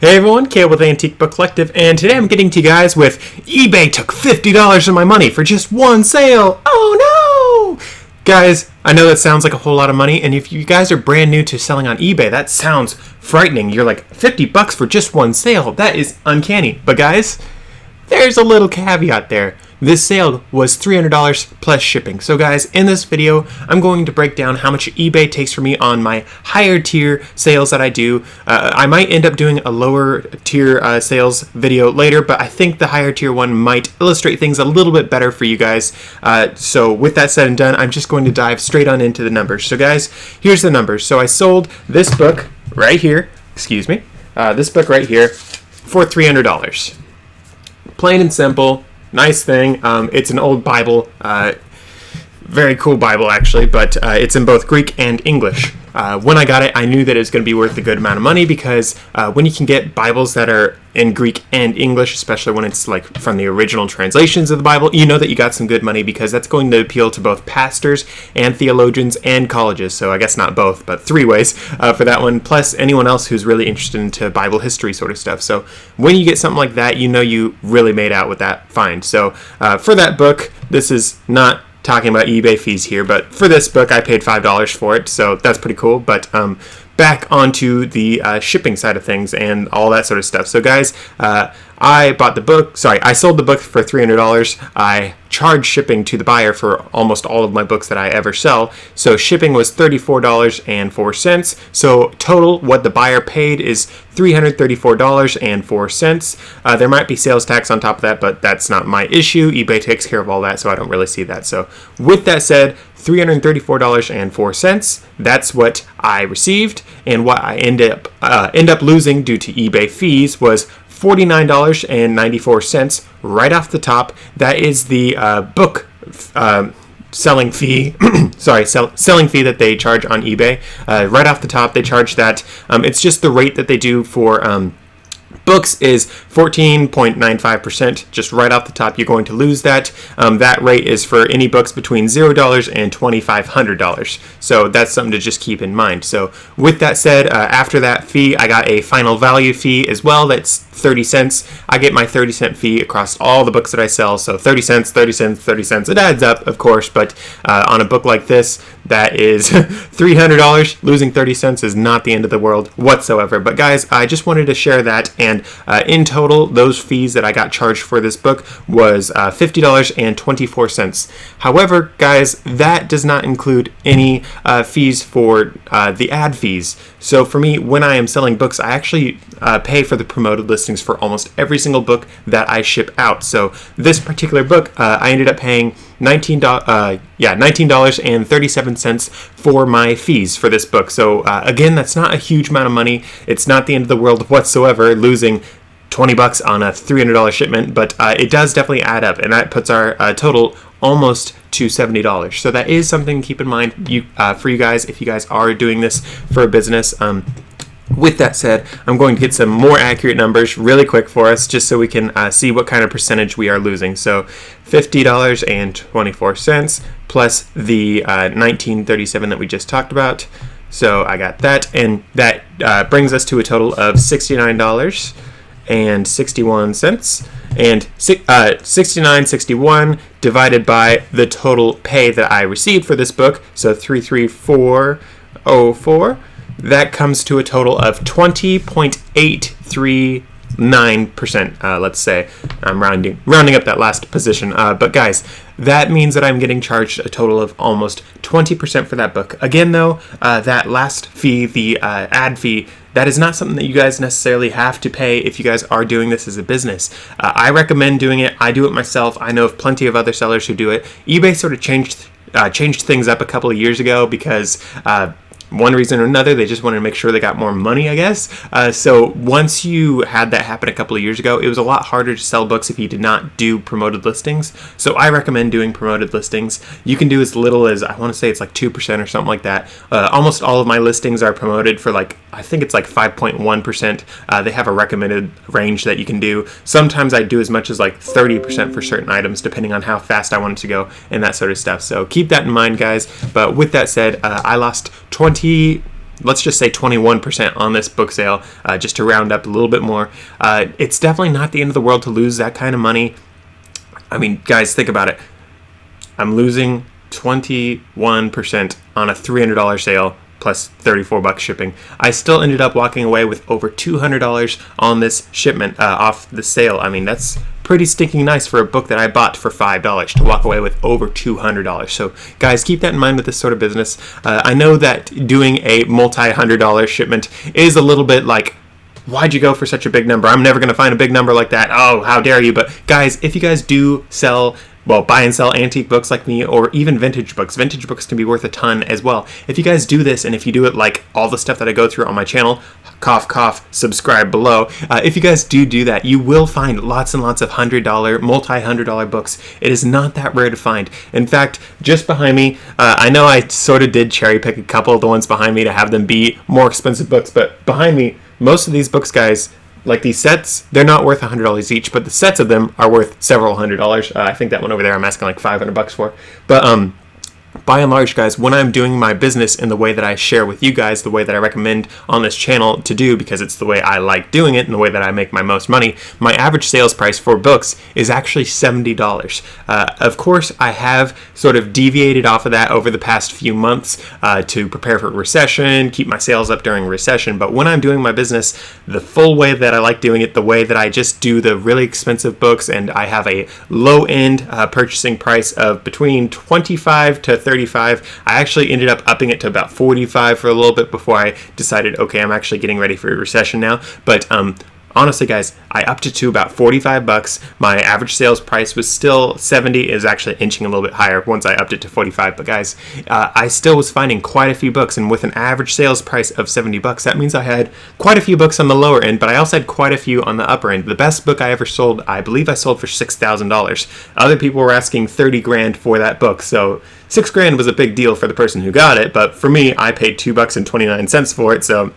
Hey everyone, Kale with Antique Book Collective, and today I'm getting to you guys with eBay took $50 of my money for just one sale. Oh no! Guys, I know that sounds like a whole lot of money, and if you guys are brand new to selling on eBay, that sounds frightening. You're like, $50 for just one sale? That is uncanny. But guys, there's a little caveat there. This sale was $300 plus shipping. So guys, in this video, I'm going to break down how much eBay takes for me on my higher tier sales that I do. I might end up doing a lower tier sales video later, but I think the higher tier one might illustrate things a little bit better for you guys. So with that said and done, I'm just going to dive straight on into the numbers. So guys, here's the numbers. So I sold this book right here, this book right here for $300. Plain and simple. Nice thing. It's an old Bible, very cool Bible actually, but it's in both Greek and English. When I got it, I knew that it was going to be worth a good amount of money because when you can get Bibles that are in Greek and English, especially when it's like from the original translations of the Bible, you know that you got some good money because that's going to appeal to both pastors and theologians and colleges. So I guess not both, but three ways for that one, plus anyone else who's really interested into Bible history sort of stuff. So when you get something like that, you know you really made out with that find. So for that book, this is not talking about eBay fees here, but for this book I paid $5 for it, so that's pretty cool. But back onto the shipping side of things and all that sort of stuff. So guys, I sold the book for $300. I charged shipping to the buyer for almost all of my books that I ever sell. So shipping was $34.04. So total, what the buyer paid is $334.04. There might be sales tax on top of that, but that's not my issue. eBay takes care of all that, so I don't really see that. So with that said, $334.04. That's what I received, and what I end up losing due to eBay fees was $49.94 right off the top. That is the book selling fee. Selling fee that they charge on eBay. Right off the top, they charge that. It's just the rate that they do for books is 14.95%. Just right off the top, you're going to lose that. That rate is for any books between $0 and $2,500. So that's something to just keep in mind. So with that said, after that fee, I got a final value fee as well. That's 30 cents. I get my 30-cent fee across all the books that I sell. So 30 cents, 30 cents, 30 cents. It adds up, of course, but on a book like this, that is $300. Losing 30 cents is not the end of the world whatsoever. But guys, I just wanted to share that. And in total, those fees that I got charged for this book was $50.24. However, guys, that does not include any fees for the ad fees. So for me, when I am selling books, I actually pay for the promoted listings for almost every single book that I ship out. So this particular book, I ended up paying $19.37 for my fees for this book. So again, that's not a huge amount of money. It's not the end of the world whatsoever, losing $20 on a $300 shipment, but it does definitely add up, and that puts our total almost to $70. So that is something to keep in mind for you guys if you guys are doing this for a business. With that said, I'm going to get some more accurate numbers really quick for us just so we can see what kind of percentage we are losing. So $50.24 plus the $19.37 that we just talked about. So I got that, and that brings us to a total of $69.61, and 69.61 divided by the total pay that I received for this book, so $334.04. That comes to a total of 20.839%. Let's say I'm rounding up that last position. But guys, that means that I'm getting charged a total of almost 20% for that book. Again, though, that last fee, the ad fee, that is not something that you guys necessarily have to pay if you guys are doing this as a business. I recommend doing it. I do it myself. I know of plenty of other sellers who do it. eBay sort of changed things up a couple of years ago because one reason or another, they just wanted to make sure they got more money, I guess. So once you had that happen a couple of years ago, it was a lot harder to sell books if you did not do promoted listings. So I recommend doing promoted listings. You can do as little as, I want to say it's like 2% or something like that. Almost all of my listings are promoted for I think it's like 5.1%. They have a recommended range that you can do. Sometimes I do as much as like 30% for certain items, depending on how fast I want it to go and that sort of stuff. So keep that in mind, guys. But with that said, I lost let's just say 21% on this book sale, just to round up a little bit more. It's definitely not the end of the world to lose that kind of money. I mean, guys, think about it. I'm losing 21% on a $300 sale plus $34 shipping. I still ended up walking away with over $200 on this shipment off the sale. I mean, that's pretty stinking nice for a book that I bought for $5 to walk away with over $200. So guys, keep that in mind with this sort of business. I know that doing a multi-$100 shipment is a little bit like, why'd you go for such a big number? I'm never going to find a big number like that. Oh, how dare you? But guys, if you guys do buy and sell antique books like me, or even vintage books can be worth a ton as well. If you guys do this, and if you do it like all the stuff that I go through on my channel, cough, cough, subscribe below. If you guys do that, you will find lots and lots of multi-$100 books. It is not that rare to find. In fact, just behind me, I know I sort of did cherry pick a couple of the ones behind me to have them be more expensive books, but behind me, most of these books, guys, like these sets, they're not worth $100 each, but the sets of them are worth several $100s. I think that one over there I'm asking like $500 for. But by and large, guys, when I'm doing my business in the way that I share with you guys, the way that I recommend on this channel to do, because it's the way I like doing it and the way that I make my most money, my average sales price for books is actually $70. Of course, I have sort of deviated off of that over the past few months to prepare for recession, keep my sales up during recession. But when I'm doing my business the full way that I like doing it, the way that I just do the really expensive books, and I have a low-end purchasing price of between $25 to $35. I actually ended up upping it to about $45 for a little bit before I decided, okay, I'm actually getting ready for a recession now. But honestly, guys, I upped it to about $45. My average sales price was still $70. It was actually inching a little bit higher once I upped it to $45. But guys, I still was finding quite a few books, and with an average sales price of $70, that means I had quite a few books on the lower end, but I also had quite a few on the upper end. The best book I ever sold, I believe I sold for $6,000. Other people were asking $30,000 for that book, so $6,000 was a big deal for the person who got it, but for me, I paid $2.29 for it, so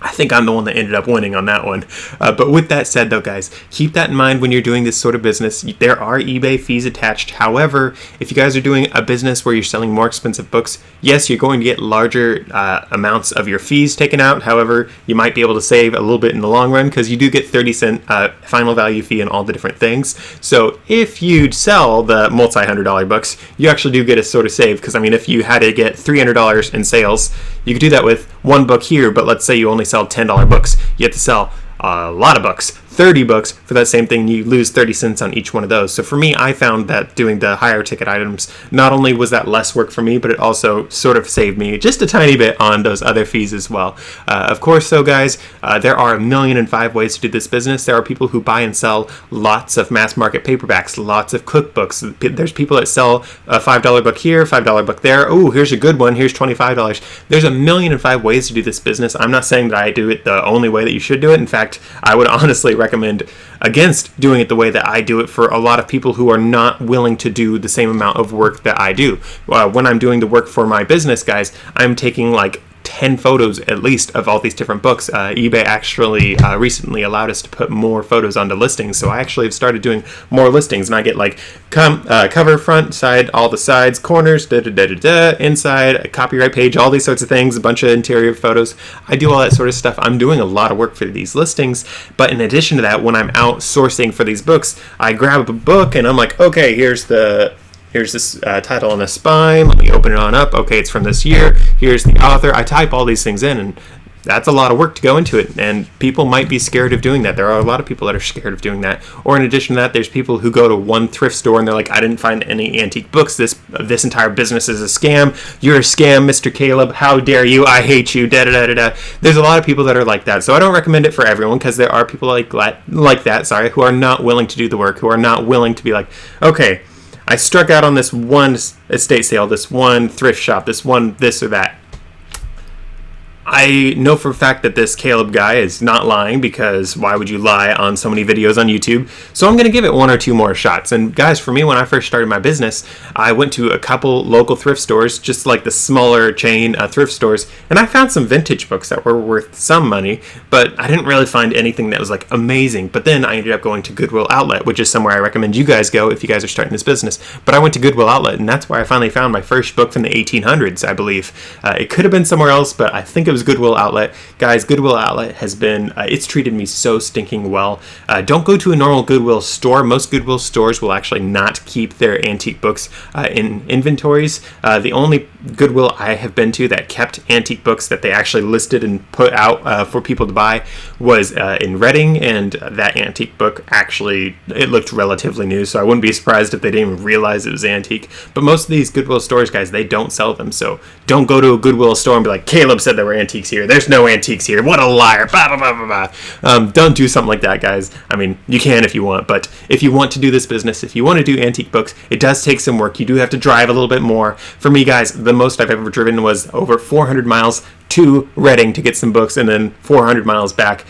I think I'm the one that ended up winning on that one. But with that said, though, guys, keep that in mind when you're doing this sort of business. There are eBay fees attached. However, if you guys are doing a business where you're selling more expensive books, yes, you're going to get larger amounts of your fees taken out. However, you might be able to save a little bit in the long run because you do get 30-cent final value fee and all the different things. So if you sell the multi-$100 books, you actually do get a sort of save, because I mean, if you had to get $300 in sales, you could do that with one book here, but let's say you only sell $10 books. You have to sell a lot of books, 30 books for that same thing. You lose 30 cents on each one of those. So for me, I found that doing the higher ticket items, not only was that less work for me, but it also sort of saved me just a tiny bit on those other fees as well. Of course, though, guys, there are 1,000,005 ways to do this business. There are people who buy and sell lots of mass market paperbacks, lots of cookbooks. There's people that sell a $5 book here, $5 book there. Oh, here's a good one. Here's $25. There's 1,000,005 ways to do this business. I'm not saying that I do it the only way that you should do it. In fact, I would honestly recommend against doing it the way that I do it for a lot of people who are not willing to do the same amount of work that I do. When I'm doing the work for my business, guys, I'm taking like 10 photos at least of all these different books. eBay actually recently allowed us to put more photos onto listings, so I actually have started doing more listings, and I get like cover, front, side, all the sides, corners, inside, a copyright page, all these sorts of things, a bunch of interior photos. I do all that sort of stuff. I'm doing a lot of work for these listings, but in addition to that, when I'm out sourcing for these books, I grab a book and I'm like, okay, here's this title on the spine. Let me open it on up. Okay, it's from this year. Here's the author. I type all these things in, and that's a lot of work to go into it. And people might be scared of doing that. There are a lot of people that are scared of doing that. Or in addition to that, there's people who go to one thrift store and they're like, I didn't find any antique books. This entire business is a scam. You're a scam, Mr. Caleb. How dare you? I hate you. Da da da da da. There's a lot of people that are like that. So I don't recommend it for everyone, because there are people like that, who are not willing to do the work, who are not willing to be like, okay, I struck out on this one estate sale, this one thrift shop, this one this or that. I know for a fact that this Caleb guy is not lying, because why would you lie on so many videos on YouTube? So I'm going to give it one or two more shots. And guys, for me, when I first started my business, I went to a couple local thrift stores, just like the smaller chain thrift stores, and I found some vintage books that were worth some money, but I didn't really find anything that was like amazing. But then I ended up going to Goodwill Outlet, which is somewhere I recommend you guys go if you guys are starting this business. But I went to Goodwill Outlet, and that's where I finally found my first book from the 1800s, I believe. It could have been somewhere else, but I think it was was Goodwill Outlet. Guys, Goodwill Outlet has been, it's treated me so stinking well. Don't go to a normal Goodwill store. Most Goodwill stores will actually not keep their antique books in inventories. The only Goodwill I have been to that kept antique books that they actually listed and put out for people to buy was in Reading, and that antique book actually, it looked relatively new, so I wouldn't be surprised if they didn't even realize it was antique. But most of these Goodwill stores, guys, they don't sell them, so don't go to a Goodwill store and be like, Caleb said there were antiques here. There's no antiques here. What a liar. Blah, blah, blah, blah, blah. Don't do something like that, guys. I mean, you can if you want, but if you want to do this business, if you want to do antique books, it does take some work. You do have to drive a little bit more. For me, guys, the most I've ever driven was over 400 miles to Reading to get some books, and then 400 miles back,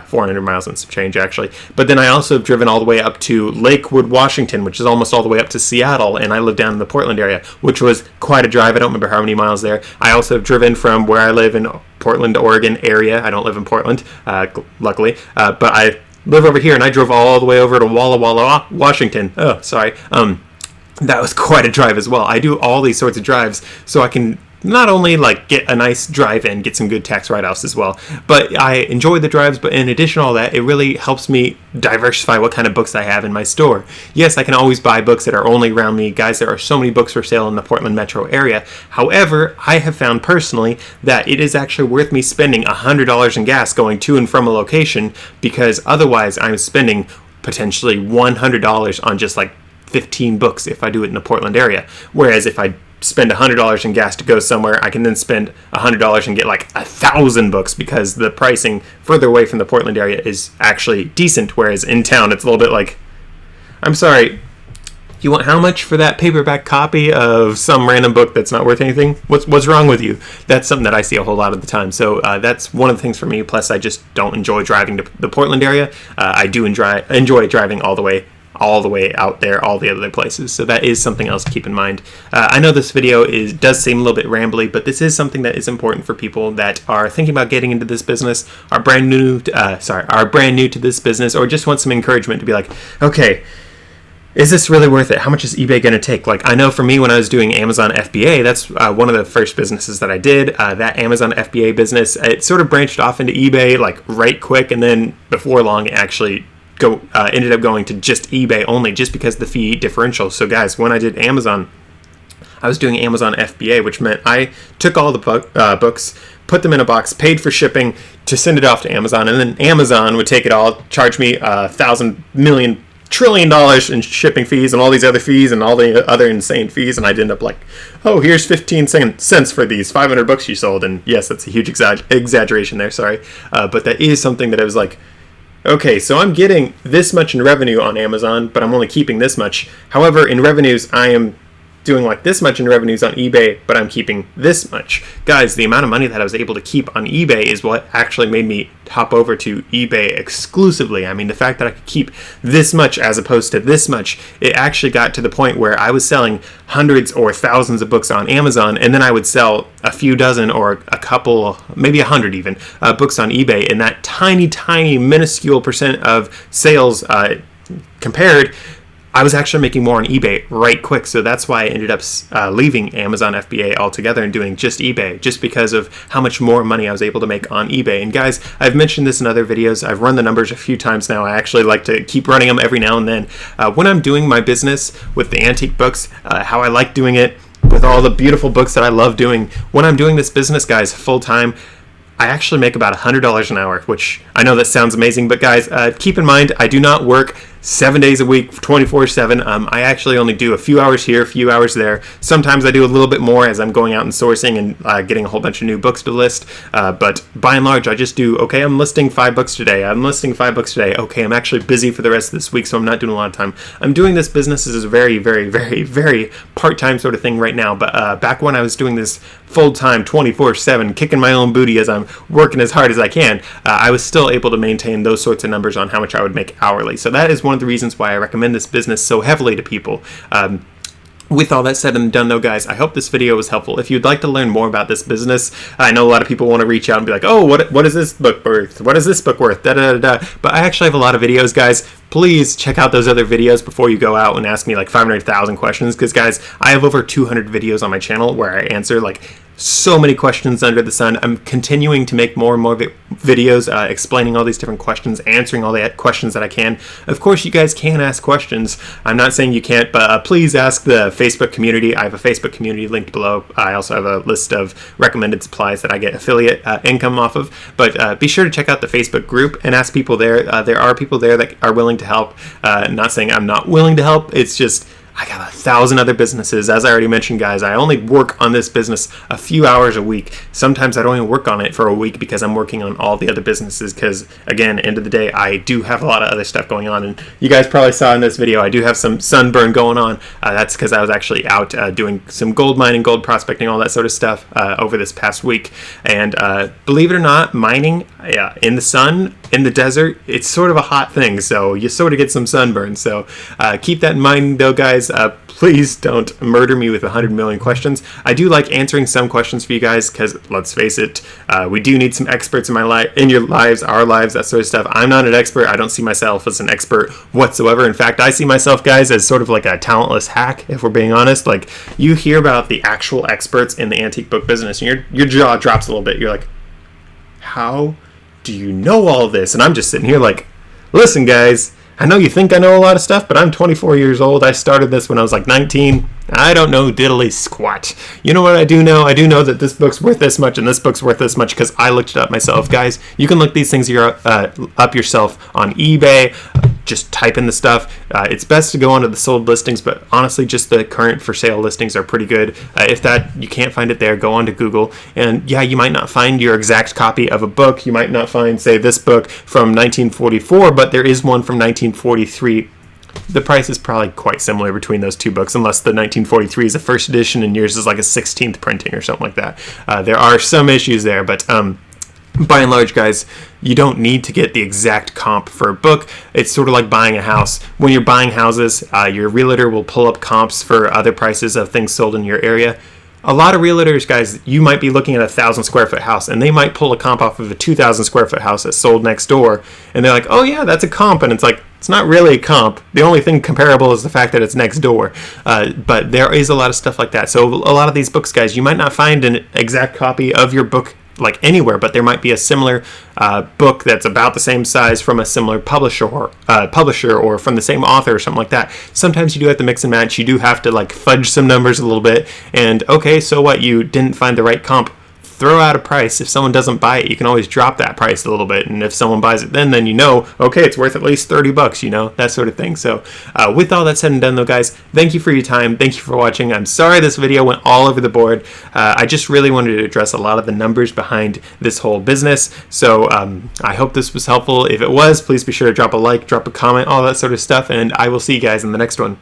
400 miles and some change actually. But then I also have driven all the way up to Lakewood, Washington, which is almost all the way up to Seattle, and I live down in the Portland area, which was quite a drive. I don't remember how many miles there. I also have driven from where I live in Portland, Oregon area. I don't live in Portland, luckily, but I live over here, and I drove all the way over to Walla Walla, Washington. Oh, sorry. That was quite a drive as well. I do all these sorts of drives so I can not only like get a nice drive in, get some good tax write-offs as well, but I enjoy the drives. But in addition to all that, it really helps me diversify what kind of books I have in my store. Yes, I can always buy books that are only around me. Guys, there are so many books for sale in the Portland metro area. However, I have found personally that it is actually worth me spending $100 in gas going to and from a location, because otherwise I'm spending potentially $100 on just like 15 books if I do it in the Portland area. Whereas if I spend $100 in gas to go somewhere, I can then spend $100 and get like 1,000 books, because the pricing further away from the Portland area is actually decent, whereas in town it's a little bit like, I'm sorry, you want how much for that paperback copy of some random book that's not worth anything? What's wrong with you? That's something that I see a whole lot of the time. So that's one of the things for me. Plus, I just don't enjoy driving to the Portland area. I do enjoy driving all the way out there, all the other places. So that is something else to keep in mind. I know this video does seem a little bit rambly, but this is something that is important for people that are thinking about getting into this business, are brand new to this business, or just want some encouragement to be like, okay, is this really worth it? How much is eBay going to take? Like, I know for me, when I was doing Amazon FBA, that's one of the first businesses that I did. That Amazon FBA business, it sort of branched off into eBay like right quick, and then before long, it actually ended up going to just eBay only, just because the fee differential. So guys, when I did Amazon, I was doing Amazon FBA, which meant I took all the books, put them in a box, paid for shipping to send it off to Amazon, and then Amazon would take it all, charge me $1,000 million trillion in shipping fees and all these other fees and all the other insane fees, and I'd end up like, oh, here's 15 cents for these 500 books you sold. And yes, that's a huge exaggeration there, sorry, but that is something that I was like, okay, so I'm getting this much in revenue on Amazon, but I'm only keeping this much. However, in revenues, I am doing like this much in revenues on eBay, but I'm keeping this much. Guys, the amount of money that I was able to keep on eBay is what actually made me hop over to eBay exclusively. I mean, the fact that I could keep this much as opposed to this much, it actually got to the point where I was selling hundreds or thousands of books on Amazon, and then I would sell a few dozen or a couple, maybe 100 even, books on eBay, and that tiny, minuscule percent of sales compared, I was actually making more on eBay right quick. So that's why I ended up leaving Amazon FBA altogether and doing just eBay, just because of how much more money I was able to make on eBay. And guys, I've mentioned this in other videos. I've run the numbers a few times now. I actually like to keep running them every now and then. When I'm doing my business with the antique books, how I like doing it with all the beautiful books that I love doing, when I'm doing this business, guys, full time, I actually make about $100 an hour, which I know that sounds amazing, but guys, keep in mind, I do not work 7 days a week, 24/7. I actually only do a few hours here, a few hours there. Sometimes I do a little bit more as I'm going out and sourcing and getting a whole bunch of new books to list. But by and large, I just do, okay, I'm listing 5 books today. I'm listing 5 books today. Okay, I'm actually busy for the rest of this week, so I'm not doing a lot of time. I'm doing this business as a very, very part-time sort of thing right now. But back when I was doing this full-time, 24/7, kicking my own booty as I'm working as hard as I can, I was still able to maintain those sorts of numbers on how much I would make hourly. So that is one of the reasons why I recommend this business so heavily to people. With all that said and done though, guys, I hope this video was helpful. If you'd like to learn more about this business, I know a lot of people want to reach out and be like, oh, what is this book worth? What is this book worth? But I actually have a lot of videos, guys. please check out those other videos before you go out and ask me like 500,000 questions, because guys, I have over 200 videos on my channel where I answer like so many questions under the sun. I'm continuing to make more and more videos explaining all these different questions, answering all the questions that I can. Of course, you guys can ask questions. I'm not saying you can't, but please ask the Facebook community. I have a Facebook community linked below. I also have a list of recommended supplies that I get affiliate income off of. But be sure to check out the Facebook group and ask people there. There are people there that are willing to help. Not saying I'm not willing to help. It's just I got 1,000 other businesses. As I already mentioned, guys, I only work on this business a few hours a week. Sometimes I don't even work on it for a week because I'm working on all the other businesses because, again, end of the day, I do have a lot of other stuff going on. And you guys probably saw in this video, I do have some sunburn going on. That's because I was actually out doing some gold mining, gold prospecting, all that sort of stuff over this past week. And believe it or not, mining in the sun, in the desert, it's sort of a hot thing. So you sort of get some sunburn. So keep that in mind, though, guys. Please don't murder me with 100 million questions. I do like answering some questions for you guys because, let's face it, we do need some experts in your lives, our lives, that sort of stuff. I'm not an expert. I don't see myself as an expert whatsoever. In fact, I see myself, guys, as sort of like a talentless hack, if we're being honest. Like, you hear about the actual experts in the antique book business, and your jaw drops a little bit. You're like, how do you know all this? And I'm just sitting here like, listen, guys, I know you think I know a lot of stuff, but I'm 24 years old. I started this when I was like 19. I don't know diddly squat. You know what I do know? I do know that this book's worth this much and this book's worth this much because I looked it up myself. Guys, you can look these things up yourself on eBay. Just type in the stuff. It's best to go onto the sold listings, but honestly, just the current for sale listings are pretty good. If that you can't find it there, go onto Google. And yeah, you might not find your exact copy of a book. You might not find, say, this book from 1944, but there is one from 1943. The price is probably quite similar between those two books, unless the 1943 is a first edition and yours is like a 16th printing or something like that. There are some issues there, but by and large, guys, you don't need to get the exact comp for a book. It's sort of like buying a house. When you're buying houses, your realtor will pull up comps for other prices of things sold in your area. A lot of realtors, guys, you might be looking at a 1,000 square foot house, and they might pull a comp off of a 2,000 square foot house that's sold next door, and they're like, oh yeah, that's a comp, and it's like, it's not really a comp. The only thing comparable is the fact that it's next door. But there is a lot of stuff like that. So a lot of these books, guys, you might not find an exact copy of your book like anywhere, but there might be a similar book that's about the same size from a similar publisher or from the same author or something like that. Sometimes you do have to mix and match. You do have to like fudge some numbers a little bit. And okay, so what? You didn't find the right comp. Throw out a price. If someone doesn't buy it, you can always drop that price a little bit. And if someone buys it, then you know, okay, it's worth at least $30, you know, that sort of thing. So with all that said and done, though, guys, thank you for your time. Thank you for watching. I'm sorry this video went all over the board. I just really wanted to address a lot of the numbers behind this whole business. So I hope this was helpful. If it was, please be sure to drop a like, drop a comment, all that sort of stuff. And I will see you guys in the next one.